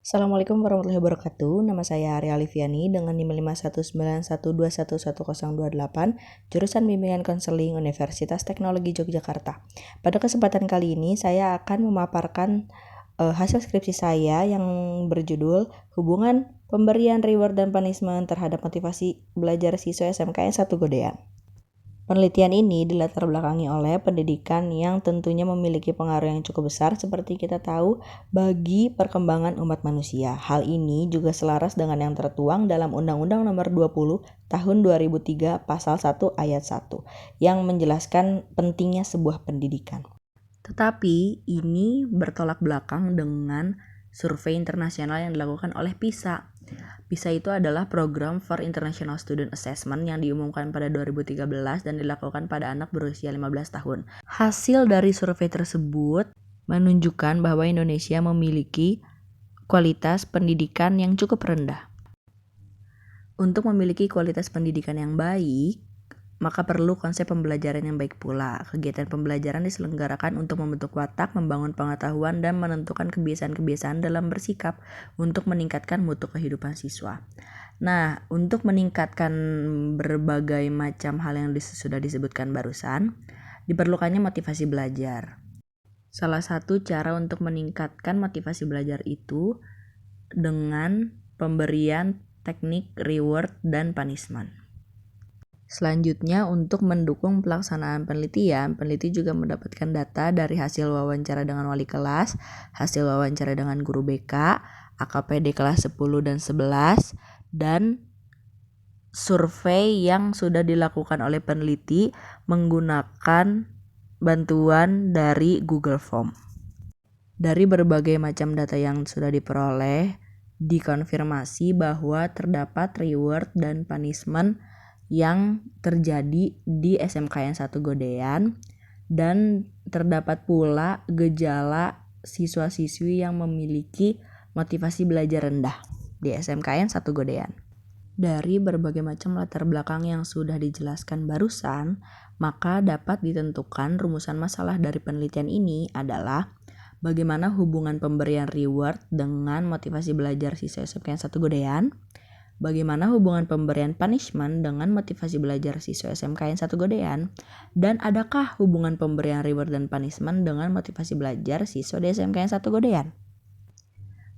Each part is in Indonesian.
Assalamualaikum warahmatullahi wabarakatuh. Nama saya Arya Aliviani dengan NIM 51912111028, jurusan Bimbingan Konseling Universitas Teknologi Yogyakarta. Pada kesempatan kali ini saya akan memaparkan hasil skripsi saya yang berjudul Hubungan Pemberian Reward dan Punishment terhadap Motivasi Belajar Siswa SMKN 1 Godean. Penelitian ini dilatar belakangi oleh pendidikan yang tentunya memiliki pengaruh yang cukup besar seperti kita tahu bagi perkembangan umat manusia. Hal ini juga selaras dengan yang tertuang dalam Undang-Undang Nomor 20 Tahun 2003 Pasal 1 Ayat 1 yang menjelaskan pentingnya sebuah pendidikan. Tetapi ini bertolak belakang dengan survei internasional yang dilakukan oleh PISA. PISA itu adalah Program for International Student Assessment yang diumumkan pada 2013 dan dilakukan pada anak berusia 15 tahun. Hasil dari survei tersebut menunjukkan bahwa Indonesia memiliki kualitas pendidikan yang cukup rendah. Untuk memiliki kualitas pendidikan yang baik, maka perlu konsep pembelajaran yang baik pula. Kegiatan pembelajaran diselenggarakan untuk membentuk watak, membangun pengetahuan, dan menentukan kebiasaan-kebiasaan dalam bersikap untuk meningkatkan mutu kehidupan siswa. Nah, untuk meningkatkan berbagai macam hal yang sudah disebutkan barusan, diperlukannya motivasi belajar. Salah satu cara untuk meningkatkan motivasi belajar itu dengan pemberian teknik reward dan punishment. Selanjutnya, untuk mendukung pelaksanaan penelitian, peneliti juga mendapatkan data dari hasil wawancara dengan wali kelas, hasil wawancara dengan guru BK, AKPD kelas 10 dan 11, dan survei yang sudah dilakukan oleh peneliti menggunakan bantuan dari Google Form. Dari berbagai macam data yang sudah diperoleh, dikonfirmasi bahwa terdapat reward dan punishment yang terjadi di SMKN 1 Godean, dan terdapat pula gejala siswa-siswi yang memiliki motivasi belajar rendah di SMKN 1 Godean. Dari berbagai macam latar belakang yang sudah dijelaskan barusan, maka dapat ditentukan rumusan masalah dari penelitian ini adalah bagaimana hubungan pemberian reward dengan motivasi belajar siswa SMKN 1 Godean, bagaimana hubungan pemberian punishment dengan motivasi belajar siswa SMKN 1 Godean, dan adakah hubungan pemberian reward dan punishment dengan motivasi belajar siswa di SMKN 1 Godean.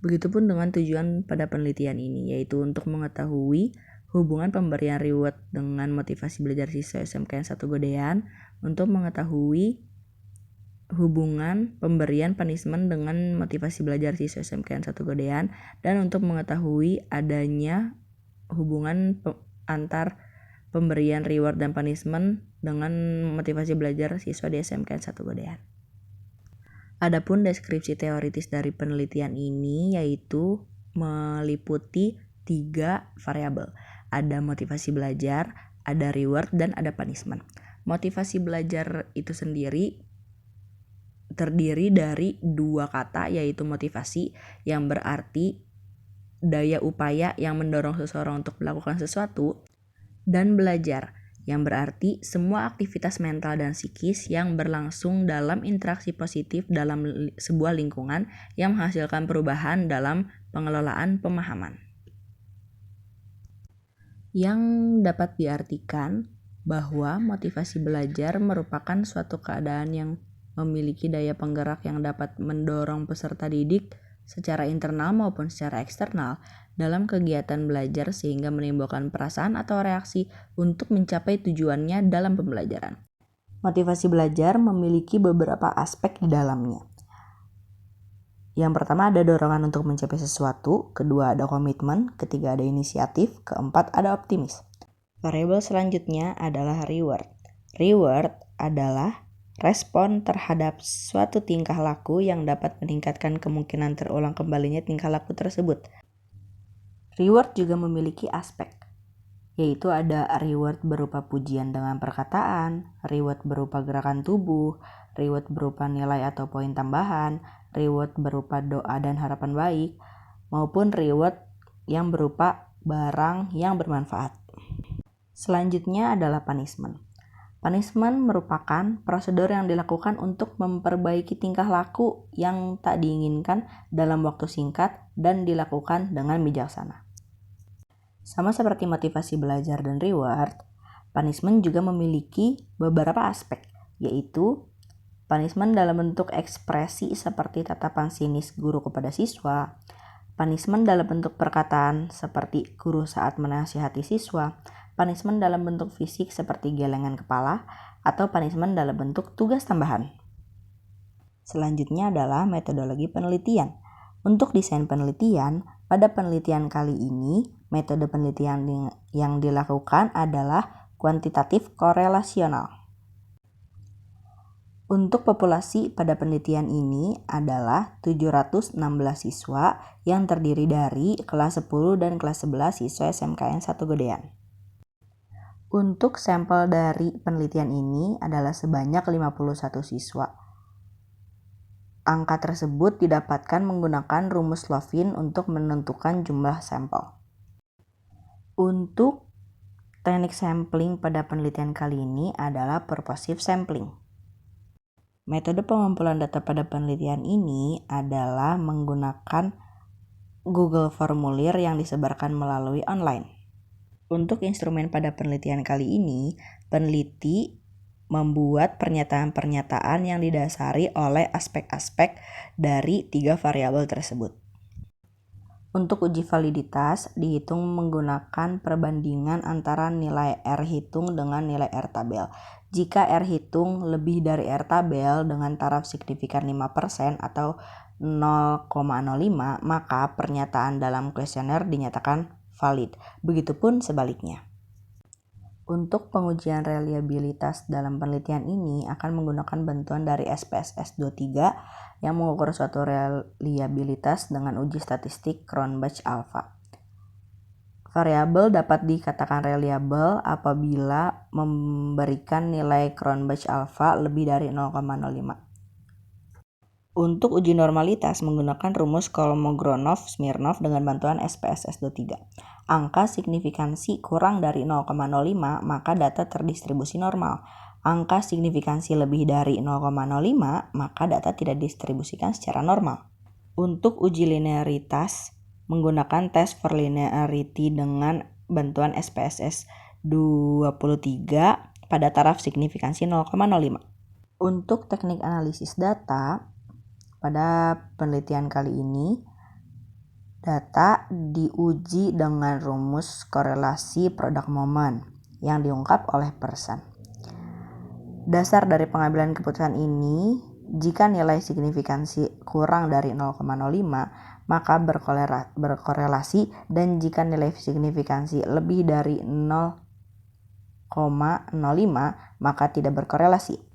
Begitupun dengan tujuan pada penelitian ini, yaitu untuk mengetahui hubungan pemberian reward dengan motivasi belajar siswa SMKN 1 Godean, untuk mengetahui hubungan pemberian punishment dengan motivasi belajar siswa SMKN 1 Godean, dan untuk mengetahui adanya hubungan antar pemberian reward dan punishment dengan motivasi belajar siswa di SMKN 1 Godean. Adapun deskripsi teoritis dari penelitian ini yaitu meliputi 3 variabel. Ada motivasi belajar, ada reward, dan ada punishment. Motivasi belajar itu sendiri terdiri dari 2 kata, yaitu motivasi yang berarti daya upaya yang mendorong seseorang untuk melakukan sesuatu, dan belajar yang berarti semua aktivitas mental dan psikis yang berlangsung dalam interaksi positif dalam sebuah lingkungan yang menghasilkan perubahan dalam pengelolaan pemahaman. Yang dapat diartikan bahwa motivasi belajar merupakan suatu keadaan yang memiliki daya penggerak yang dapat mendorong peserta didik secara internal maupun secara eksternal dalam kegiatan belajar sehingga menimbulkan perasaan atau reaksi untuk mencapai tujuannya dalam pembelajaran. Motivasi belajar memiliki beberapa aspek di dalamnya. Yang pertama ada dorongan untuk mencapai sesuatu, kedua ada komitmen, ketiga ada inisiatif, keempat ada optimis. Variabel selanjutnya adalah reward. Reward adalah respon terhadap suatu tingkah laku yang dapat meningkatkan kemungkinan terulang kembalinya tingkah laku tersebut. Reward juga memiliki aspek, yaitu ada reward berupa pujian dengan perkataan, reward berupa gerakan tubuh, reward berupa nilai atau poin tambahan, reward berupa doa dan harapan baik, maupun reward yang berupa barang yang bermanfaat. Selanjutnya adalah punishment. Punishment merupakan prosedur yang dilakukan untuk memperbaiki tingkah laku yang tak diinginkan dalam waktu singkat dan dilakukan dengan bijaksana. Sama seperti motivasi belajar dan reward, punishment juga memiliki beberapa aspek, yaitu punishment dalam bentuk ekspresi seperti tatapan sinis guru kepada siswa, punishment dalam bentuk perkataan seperti guru saat menasihati siswa, punishment dalam bentuk fisik seperti gelengan kepala, atau punishment dalam bentuk tugas tambahan. Selanjutnya adalah metodologi penelitian. Untuk desain penelitian, pada penelitian kali ini, metode penelitian yang dilakukan adalah kuantitatif korelasional. Untuk populasi pada penelitian ini adalah 716 siswa yang terdiri dari kelas 10 dan kelas 11 siswa SMKN 1 Godean. Untuk sampel dari penelitian ini adalah sebanyak 51 siswa. Angka tersebut didapatkan menggunakan rumus Lovin untuk menentukan jumlah sampel. Untuk teknik sampling pada penelitian kali ini adalah purposive sampling. Metode pengumpulan data pada penelitian ini adalah menggunakan Google Formulir yang disebarkan melalui online. Untuk instrumen pada penelitian kali ini, peneliti membuat pernyataan-pernyataan yang didasari oleh aspek-aspek dari 3 variabel tersebut. Untuk uji validitas dihitung menggunakan perbandingan antara nilai R hitung dengan nilai R tabel. Jika R hitung lebih dari R tabel dengan taraf signifikan 5% atau 0,05, maka pernyataan dalam kuesioner dinyatakan valid. Begitupun sebaliknya. Untuk pengujian reliabilitas dalam penelitian ini akan menggunakan bantuan dari SPSS 23 yang mengukur suatu reliabilitas dengan uji statistik Cronbach alpha. Variabel dapat dikatakan reliable apabila memberikan nilai Cronbach alpha lebih dari 0,05. Untuk uji normalitas menggunakan rumus Kolmogorov-Smirnov dengan bantuan SPSS 23. Angka signifikansi kurang dari 0,05 maka data terdistribusi normal. Angka signifikansi lebih dari 0,05 maka data tidak didistribusikan secara normal. Untuk uji linearitas menggunakan tes for linearity dengan bantuan SPSS 23 pada taraf signifikansi 0,05. Untuk teknik analisis data, pada penelitian kali ini, data diuji dengan rumus korelasi product moment yang diungkap oleh person. Dasar dari pengambilan keputusan ini, jika nilai signifikansi kurang dari 0,05, maka berkorelasi, dan jika nilai signifikansi lebih dari 0,05, maka tidak berkorelasi.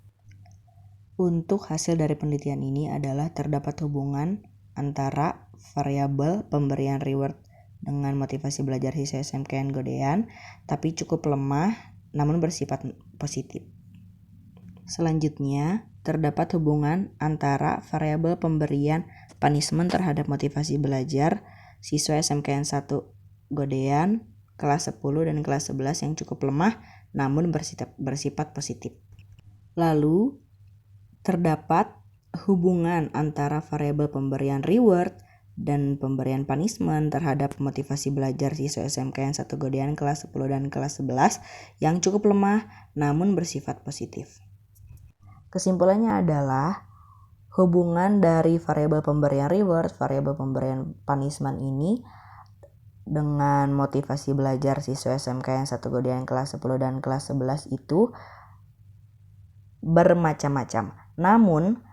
Untuk hasil dari penelitian ini adalah terdapat hubungan antara variabel pemberian reward dengan motivasi belajar siswa SMKN Godean, tapi cukup lemah namun bersifat positif. Selanjutnya, terdapat hubungan antara variabel pemberian punishment terhadap motivasi belajar siswa SMKN 1 Godean kelas 10 dan kelas 11 yang cukup lemah namun bersifat positif. Lalu, terdapat hubungan antara variabel pemberian reward dan pemberian punishment terhadap motivasi belajar siswa SMKN 1 Godean kelas 10 dan kelas 11 yang cukup lemah namun bersifat positif. Kesimpulannya adalah hubungan dari variabel pemberian reward, variabel pemberian punishment ini dengan motivasi belajar siswa SMKN 1 Godean kelas 10 dan kelas 11 itu bermacam-macam. Namun,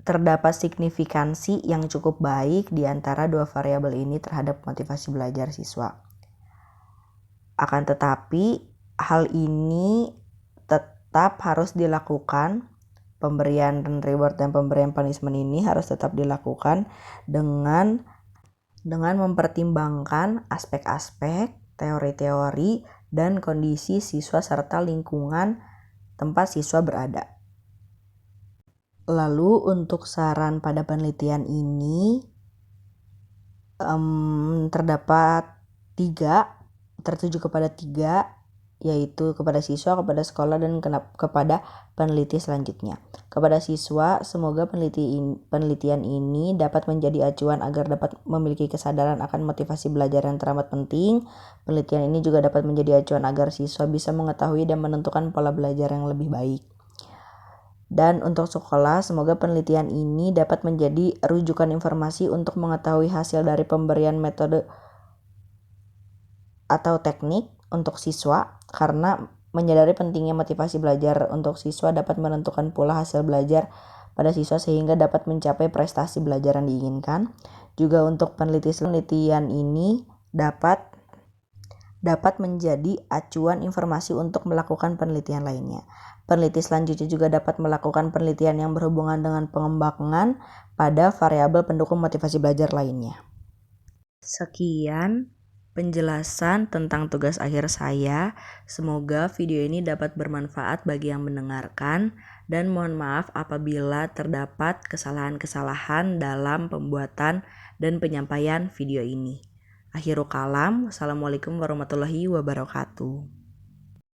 terdapat signifikansi yang cukup baik di antara dua variabel ini terhadap motivasi belajar siswa. Akan tetapi, hal ini tetap harus dilakukan. Pemberian reward dan pemberian punishment ini harus tetap dilakukan dengan mempertimbangkan aspek-aspek, teori-teori, dan kondisi siswa serta lingkungan tempat siswa berada. Lalu untuk saran pada penelitian ini terdapat 3, tertuju kepada 3 yaitu kepada siswa, kepada sekolah, dan kepada peneliti selanjutnya. Kepada siswa, semoga penelitian ini dapat menjadi acuan agar dapat memiliki kesadaran akan motivasi belajar yang teramat penting. Penelitian ini juga dapat menjadi acuan agar siswa bisa mengetahui dan menentukan pola belajar yang lebih baik. Dan untuk sekolah, semoga penelitian ini dapat menjadi rujukan informasi untuk mengetahui hasil dari pemberian metode atau teknik untuk siswa, karena menyadari pentingnya motivasi belajar untuk siswa dapat menentukan pula hasil belajar pada siswa sehingga dapat mencapai prestasi belajar yang diinginkan. Juga untuk penelitian ini dapat menjadi acuan informasi untuk melakukan penelitian lainnya. Peneliti selanjutnya juga dapat melakukan penelitian yang berhubungan dengan pengembangan pada variabel pendukung motivasi belajar lainnya. Sekian penjelasan tentang tugas akhir saya. Semoga video ini dapat bermanfaat bagi yang mendengarkan, dan mohon maaf apabila terdapat kesalahan-kesalahan dalam pembuatan dan penyampaian video ini. Akhirul kalam, wassalamualaikum warahmatullahi wabarakatuh.